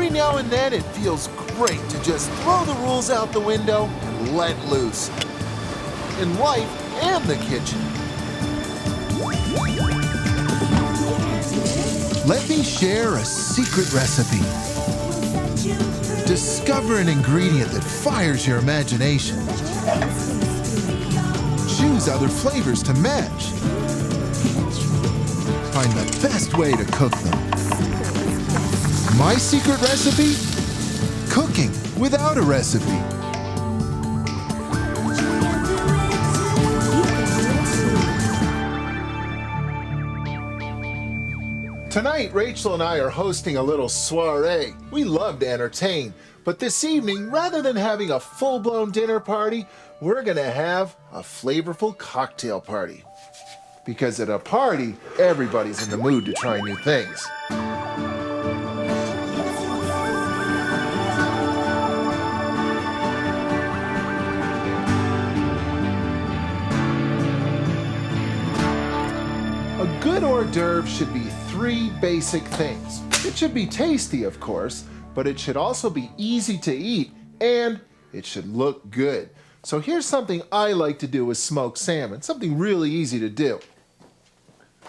every now and then it feels great to just throw the rules out the window and let loose. In life and the kitchen. Let me share a secret recipe. Discover an ingredient that fires your imagination. Choose other flavors to match. Find the best way to cook them. My secret recipe? Cooking without a recipe. Tonight, Rachel and I are hosting a little soiree. We love to entertain, but this evening, rather than having a full-blown dinner party, we're gonna have a flavorful cocktail party. Because at a party, everybody's in the mood to try new things. A good hors d'oeuvre should be 3 basic things. It should be tasty, of course, but it should also be easy to eat and it should look good. So here's something I like to do with smoked salmon, something really easy to do.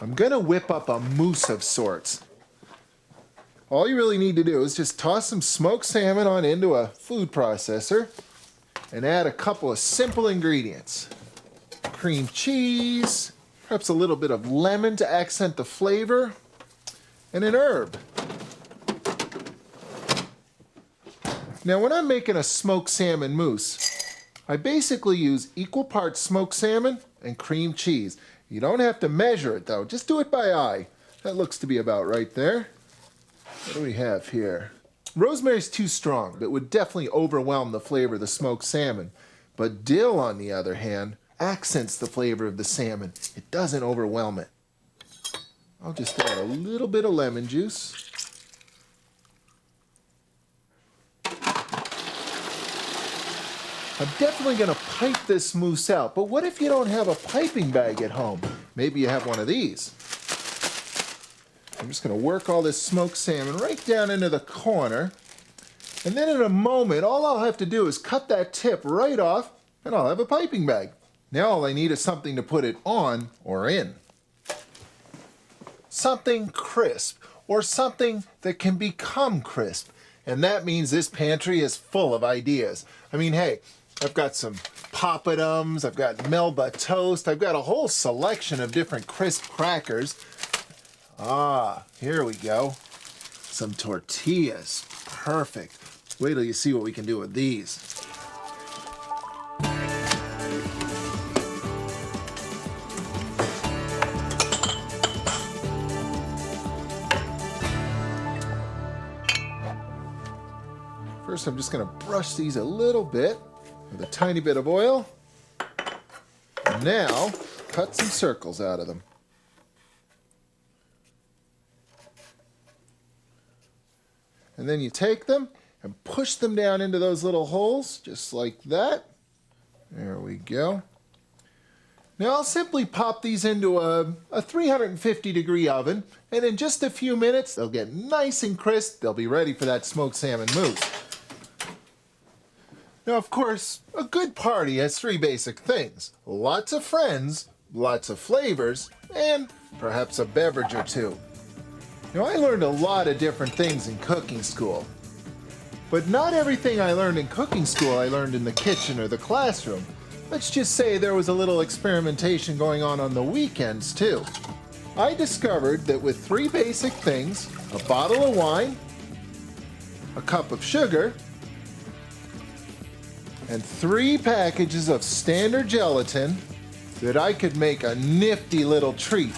I'm gonna whip up a mousse of sorts. All you really need to do is just toss some smoked salmon on into a food processor and add a couple of simple ingredients. Cream cheese, perhaps a little bit of lemon to accent the flavor, and an herb. Now when I'm making a smoked salmon mousse, I basically use equal parts smoked salmon and cream cheese. You don't have to measure it though, just do it by eye. That looks to be about right there. What do we have here? Rosemary's too strong, but would definitely overwhelm the flavor of the smoked salmon. But dill, on the other hand, accents the flavor of the salmon. It doesn't overwhelm it. I'll just add a little bit of lemon juice. I'm definitely going to pipe this mousse out, but what if you don't have a piping bag at home? Maybe you have one of these. I'm just going to work all this smoked salmon right down into the corner, and then in a moment, all I'll have to do is cut that tip right off, and I'll have a piping bag. Now all I need is something to put it on or in. Something crisp, or something that can become crisp. And that means this pantry is full of ideas. I mean, hey, I've got some poppadums, I've got Melba toast, I've got a whole selection of different crisp crackers. Ah, here we go. Some tortillas. Perfect. Wait till you see what we can do with these. First, I'm just going to brush these a little bit with a tiny bit of oil. Now, cut some circles out of them. And then you take them and push them down into those little holes, just like that. There we go. Now I'll simply pop these into a 350-degree oven, and in just a few minutes, they'll get nice and crisp. They'll be ready for that smoked salmon mousse. Now, of course, a good party has 3 basic things. Lots of friends, lots of flavors, and perhaps a beverage or 2. Now, I learned a lot of different things in cooking school. But not everything I learned in cooking school I learned in the kitchen or the classroom. Let's just say there was a little experimentation going on the weekends, too. I discovered that with 3 basic things, a bottle of wine, a cup of sugar, and 3 packages of standard gelatin, that I could make a nifty little treat.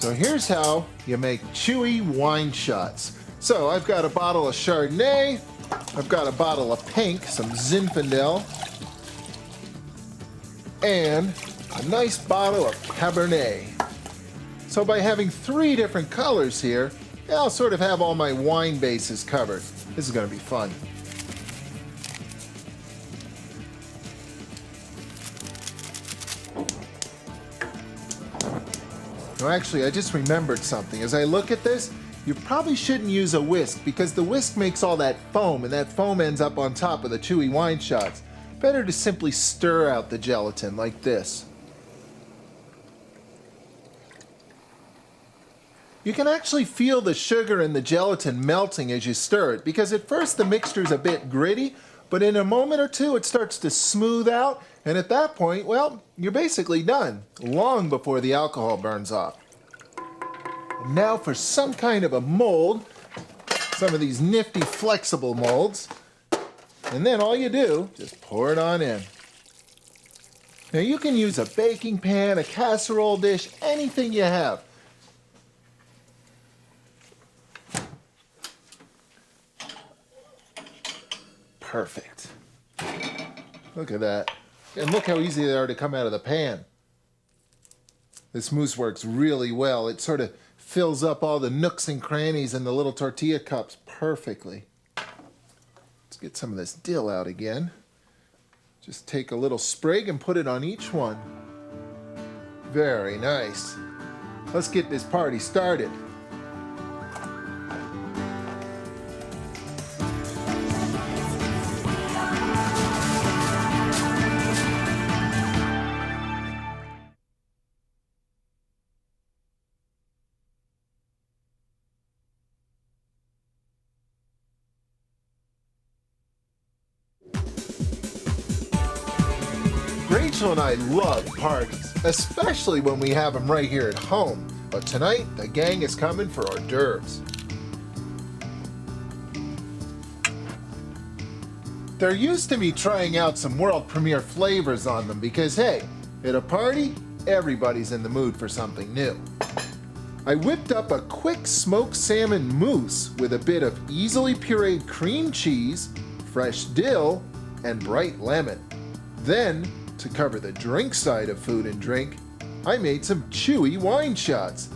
So here's how you make chewy wine shots. So I've got a bottle of Chardonnay, I've got a bottle of pink, some Zinfandel, and a nice bottle of Cabernet. So by having 3 different colors here, I'll sort of have all my wine bases covered. This is going to be fun. Now actually, I just remembered something. As I look at this, You probably shouldn't use a whisk because the whisk makes all that foam and that foam ends up on top of the chewy wine shots. Better to simply stir out the gelatin like this. You can actually feel the sugar and the gelatin melting as you stir it because at first the mixture's a bit gritty, but in a moment or two it starts to smooth out, and at that point, well, you're basically done, long before the alcohol burns off. And now for some kind of a mold, some of these nifty flexible molds, and then all you do, just pour it on in. Now you can use a baking pan, a casserole dish, anything you have. Perfect. Look at that. And look how easy they are to come out of the pan. This mousse works really well. It sort of fills up all the nooks and crannies in the little tortilla cups perfectly. Let's get some of this dill out again. Just take a little sprig and put it on each one. Very nice. Let's get this party started. Rachel and I love parties, especially when we have them right here at home. But tonight, the gang is coming for hors d'oeuvres. They're used to me trying out some world premiere flavors on them because, hey, at a party, everybody's in the mood for something new. I whipped up a quick smoked salmon mousse with a bit of easily pureed cream cheese, fresh dill, and bright lemon. Then, to cover the drink side of food and drink, I made some chewy wine shots.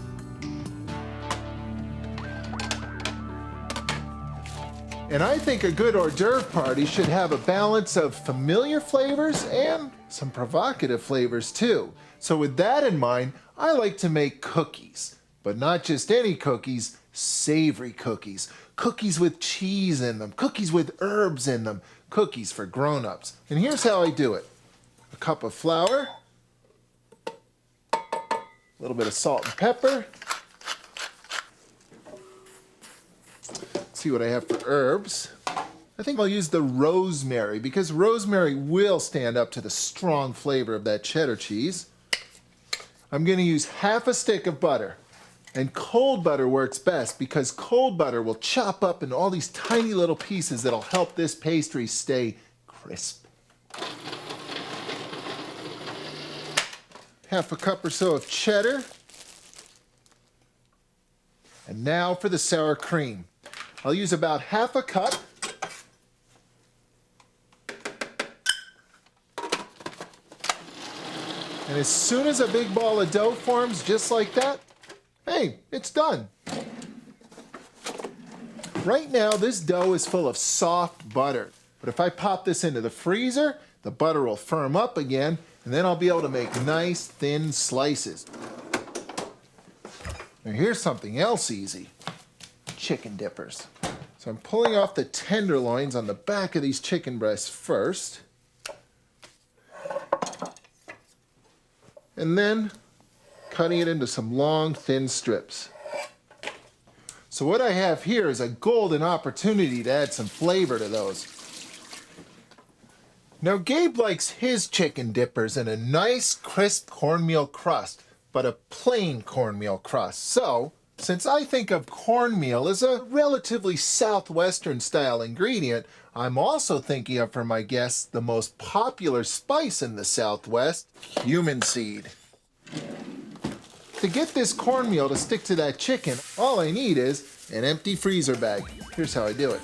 And I think a good hors d'oeuvre party should have a balance of familiar flavors and some provocative flavors too. So with that in mind, I like to make cookies. But not just any cookies, savory cookies. Cookies with cheese in them, cookies with herbs in them, cookies for grown-ups. And here's how I do it. A cup of flour, a little bit of salt and pepper. Let's see what I have for herbs. I think I'll use the rosemary because rosemary will stand up to the strong flavor of that cheddar cheese. I'm going to use half a stick of butter. And cold butter works best because cold butter will chop up into all these tiny little pieces that'll help this pastry stay crisp. Half a cup or so of cheddar. And now for the sour cream. I'll use about half a cup. And as soon as a big ball of dough forms just like that, hey, it's done. Right now, this dough is full of soft butter. But if I pop this into the freezer, the butter will firm up again, and then I'll be able to make nice, thin slices. Now here's something else easy. Chicken dippers. So I'm pulling off the tenderloins on the back of these chicken breasts first. And then cutting it into some long, thin strips. So what I have here is a golden opportunity to add some flavor to those. Now Gabe likes his chicken dippers in a nice, crisp cornmeal crust, but a plain cornmeal crust. So, since I think of cornmeal as a relatively Southwestern style ingredient, I'm also thinking of for my guests the most popular spice in the Southwest, cumin seed. To get this cornmeal to stick to that chicken, all I need is an empty freezer bag. Here's how I do it.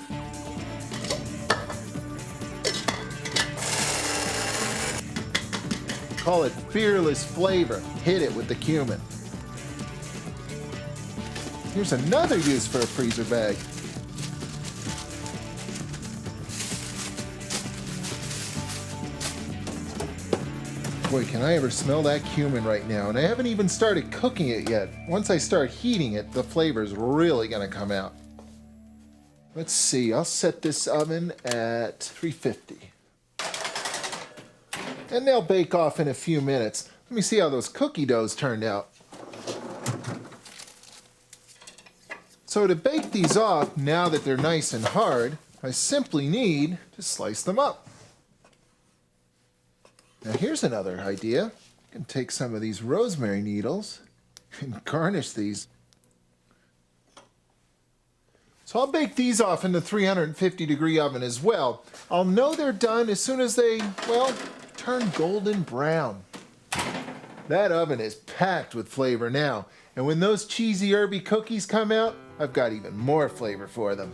Call it fearless flavor. Hit it with the cumin. Here's another use for a freezer bag. Boy, can I ever smell that cumin right now. And I haven't even started cooking it yet. Once I start heating it, the flavor's really gonna come out. Let's see, I'll set this oven at 350. And they'll bake off in a few minutes. Let me see how those cookie doughs turned out. So to bake these off, now that they're nice and hard, I simply need to slice them up. Now here's another idea. I can take some of these rosemary needles and garnish these. So I'll bake these off in the 350-degree oven as well. I'll know they're done as soon as they, well, turn golden brown. That oven is packed with flavor now. And when those cheesy herby cookies come out, I've got even more flavor for them.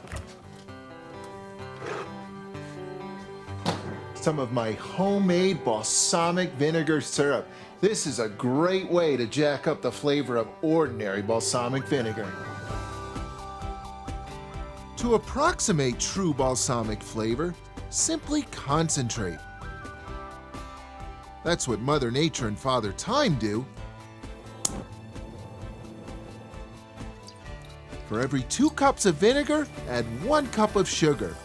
Some of my homemade balsamic vinegar syrup. This is a great way to jack up the flavor of ordinary balsamic vinegar. To approximate true balsamic flavor, simply concentrate. That's what Mother Nature and Father Time do. For every 2 cups of vinegar, add 1 cup of sugar.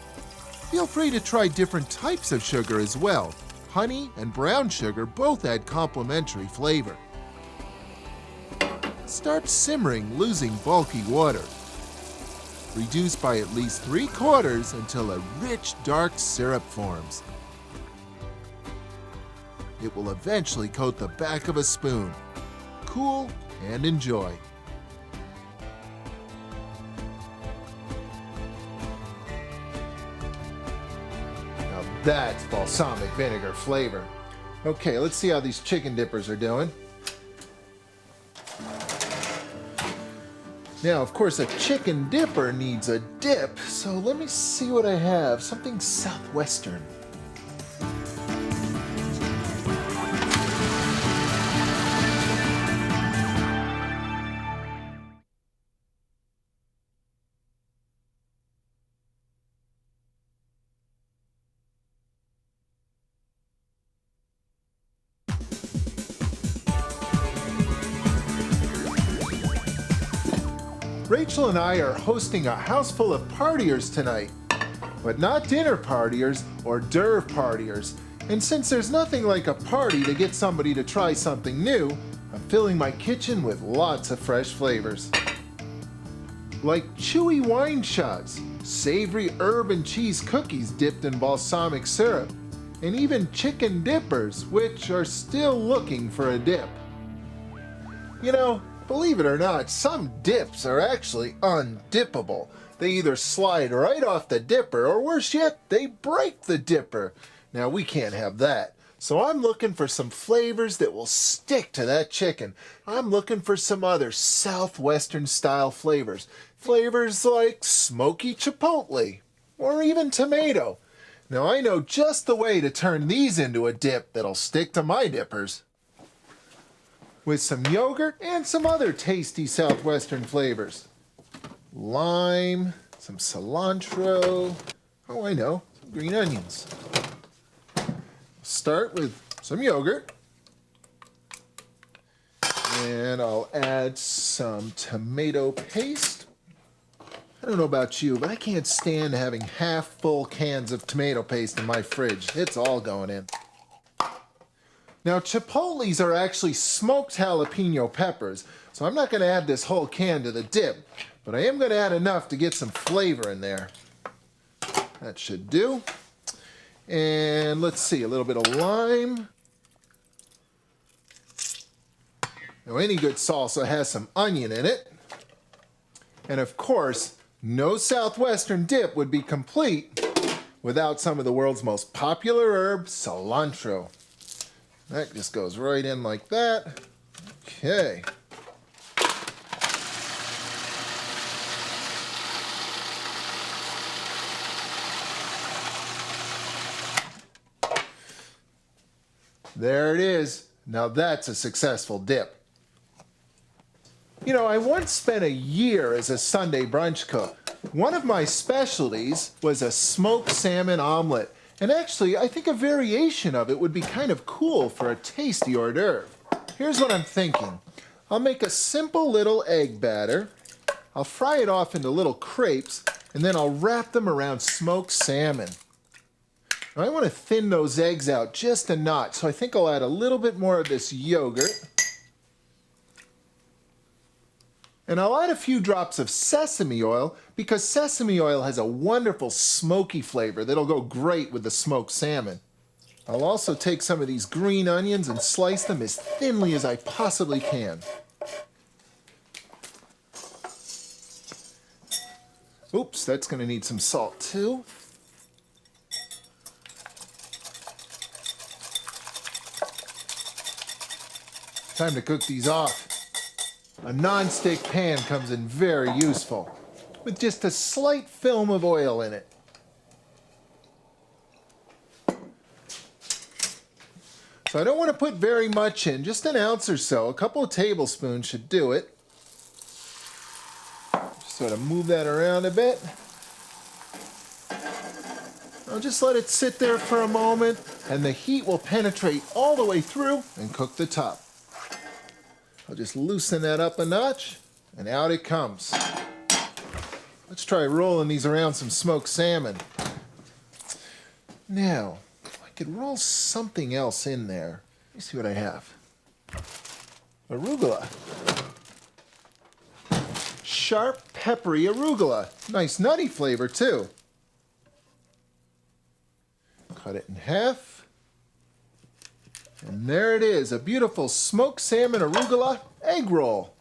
Feel free to try different types of sugar as well. Honey and brown sugar both add complementary flavor. Start simmering, losing bulky water. Reduce by at least 3/4 until a rich, dark syrup forms. It will eventually coat the back of a spoon. Cool and enjoy. Now that's balsamic vinegar flavor. Okay, let's see how these chicken dippers are doing. Now, of course, a chicken dipper needs a dip, so let me see what I have. Something Southwestern. Rachel and I are hosting a house full of partiers tonight, but not dinner partiers or d'oeuvre partiers. And since there's nothing like a party to get somebody to try something new, I'm filling my kitchen with lots of fresh flavors. Like chewy wine shots, savory herb and cheese cookies dipped in balsamic syrup, and even chicken dippers, which are still looking for a dip. You know, believe it or not, some dips are actually undippable. They either slide right off the dipper, or worse yet, they break the dipper. Now we can't have that. So I'm looking for some flavors that will stick to that chicken. I'm looking for some other Southwestern style flavors. Flavors like smoky chipotle, or even tomato. Now I know just the way to turn these into a dip that'll stick to my dippers. With some yogurt and some other tasty Southwestern flavors. Lime, some cilantro, oh I know, some green onions. Start with some yogurt. And I'll add some tomato paste. I don't know about you, but I can't stand having half full cans of tomato paste in my fridge. It's all going in. Now, chipotles are actually smoked jalapeno peppers, so I'm not going to add this whole can to the dip, but I am going to add enough to get some flavor in there. That should do. And let's see, a little bit of lime. Now, any good salsa has some onion in it. And of course, no Southwestern dip would be complete without some of the world's most popular herb, cilantro. That just goes right in like that. Okay. There it is. Now that's a successful dip. You know, I once spent a year as a Sunday brunch cook. One of my specialties was a smoked salmon omelet. And actually, I think a variation of it would be kind of cool for a tasty hors d'oeuvre. Here's what I'm thinking. I'll make a simple little egg batter. I'll fry it off into little crepes, and then I'll wrap them around smoked salmon. Now I want to thin those eggs out just a notch, so I think I'll add a little bit more of this yogurt. And I'll add a few drops of sesame oil because sesame oil has a wonderful smoky flavor that'll go great with the smoked salmon. I'll also take some of these green onions and slice them as thinly as I possibly can. Oops, that's going to need some salt too. Time to cook these off. A non-stick pan comes in very useful, with just a slight film of oil in it. So I don't want to put very much in, just an ounce or so. A couple of tablespoons should do it. Just sort of move that around a bit. I'll just let it sit there for a moment, and the heat will penetrate all the way through and cook the top. I'll just loosen that up a notch, and out it comes. Let's try rolling these around some smoked salmon. Now, I could roll something else in there. Let me see what I have. Arugula. Sharp, peppery arugula. Nice nutty flavor, too. Cut it in half. And there it is, a beautiful smoked salmon arugula egg roll.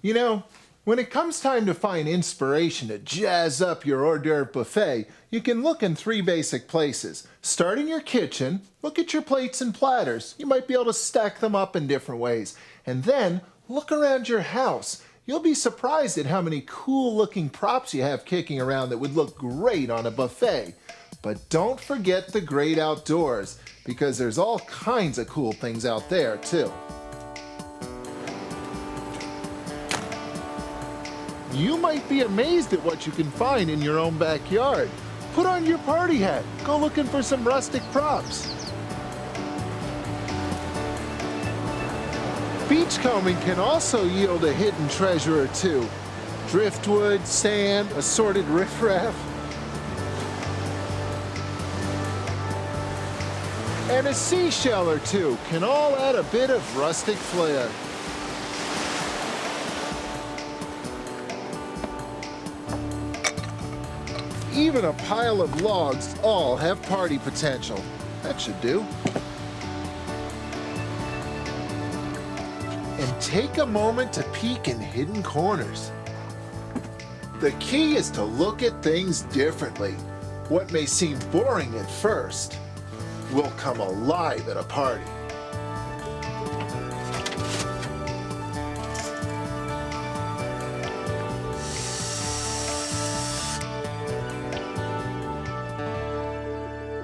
You know, when it comes time to find inspiration to jazz up your hors d'oeuvre buffet, you can look in three basic places. Start in your kitchen, look at your plates and platters. You might be able to stack them up in different ways. And then look around your house. You'll be surprised at how many cool looking props you have kicking around that would look great on a buffet. But don't forget the great outdoors, because there's all kinds of cool things out there too. You might be amazed at what you can find in your own backyard. Put on your party hat, go looking for some rustic props. Beachcombing can also yield a hidden treasure or two. Driftwood, sand, assorted riffraff. And a seashell or two can all add a bit of rustic flair. Even a pile of logs all have party potential. That should do. And take a moment to peek in hidden corners. The key is to look at things differently. What may seem boring at first will come alive at a party.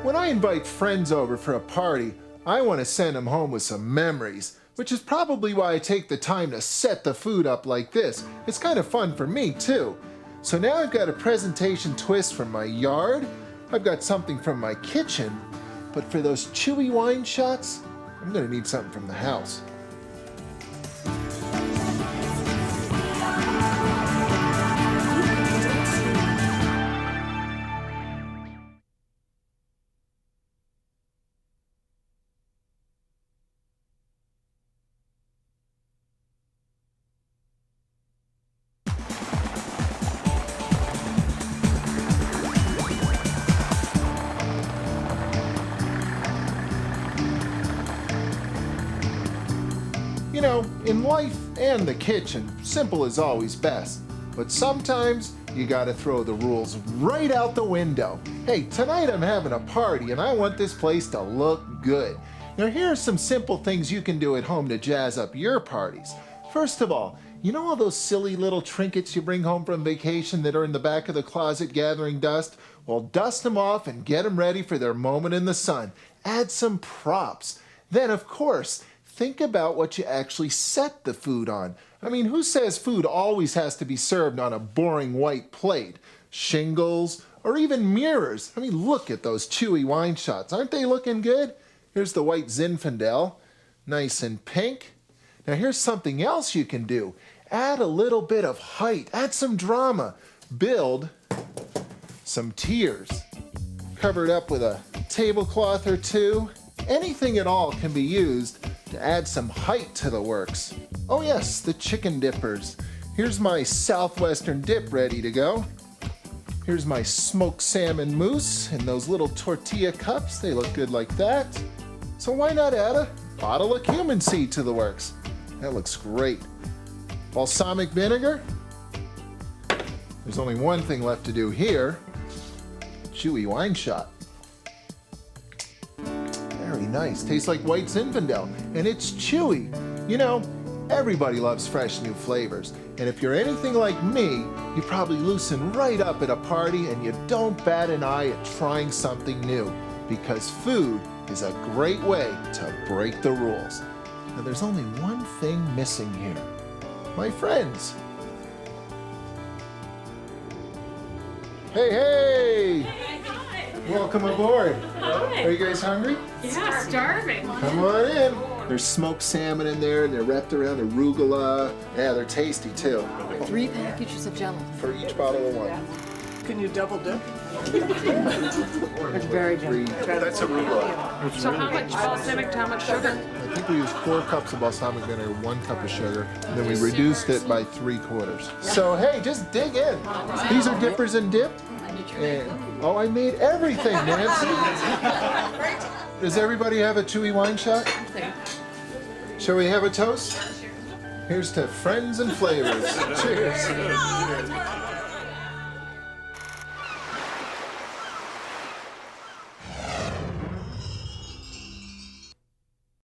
When I invite friends over for a party, I want to send them home with some memories, which is probably why I take the time to set the food up like this. It's kind of fun for me too. So now I've got a presentation twist from my yard, I've got something from my kitchen, but for those chewy wine shots, I'm going to need something from the house. You know, in life and the kitchen, simple is always best. But sometimes you gotta throw the rules right out the window. Hey, tonight I'm having a party and I want this place to look good. Now here are some simple things you can do at home to jazz up your parties. First of all, you know all those silly little trinkets you bring home from vacation that are in the back of the closet gathering dust? Well, dust them off and get them ready for their moment in the sun. Add some props. Then, of course, think about what you actually set the food on. I mean, who says food always has to be served on a boring white plate? Shingles, or even mirrors. I mean, look at those Chewy wine shots. Aren't they looking good? Here's the white Zinfandel, nice and pink. Now here's something else you can do. Add a little bit of height, add some drama. Build some tiers. Cover it up with a tablecloth or two. Anything at all can be used to add some height to the works. Oh yes, the chicken dippers. Here's my Southwestern dip ready to go. Here's my smoked salmon mousse in those little tortilla cups. They look good like that. So why not add a bottle of cumin seed to the works? That looks great. Balsamic vinegar. There's only one thing left to do here. Chewy wine shot. Very nice. Tastes like white Zinfandel, and it's chewy. You know, everybody loves fresh new flavors, and if you're anything like me, you probably loosen right up at a party and you don't bat an eye at trying something new, because food is a great way to break the rules. Now there's only one thing missing here. My friends. Hey, hey! Welcome aboard. Hi. Are you guys hungry? Yeah, starving. Come on in. There's smoked salmon in there, and they're wrapped around arugula. Yeah, they're tasty too. 3 packages of jello. For each bottle of wine. Can you double dip? It's very Three. good. That's arugula. So how much balsamic, how much sugar? I think we used 4 cups of balsamic vinegar, 1 cup of sugar, and then we reduced it by 3/4. So hey, just dig in. These are dippers and dip. And, oh, I made everything, Nancy. Does everybody have a Chewy wine shot? Shall we have a toast? Here's to friends and flavors. Cheers.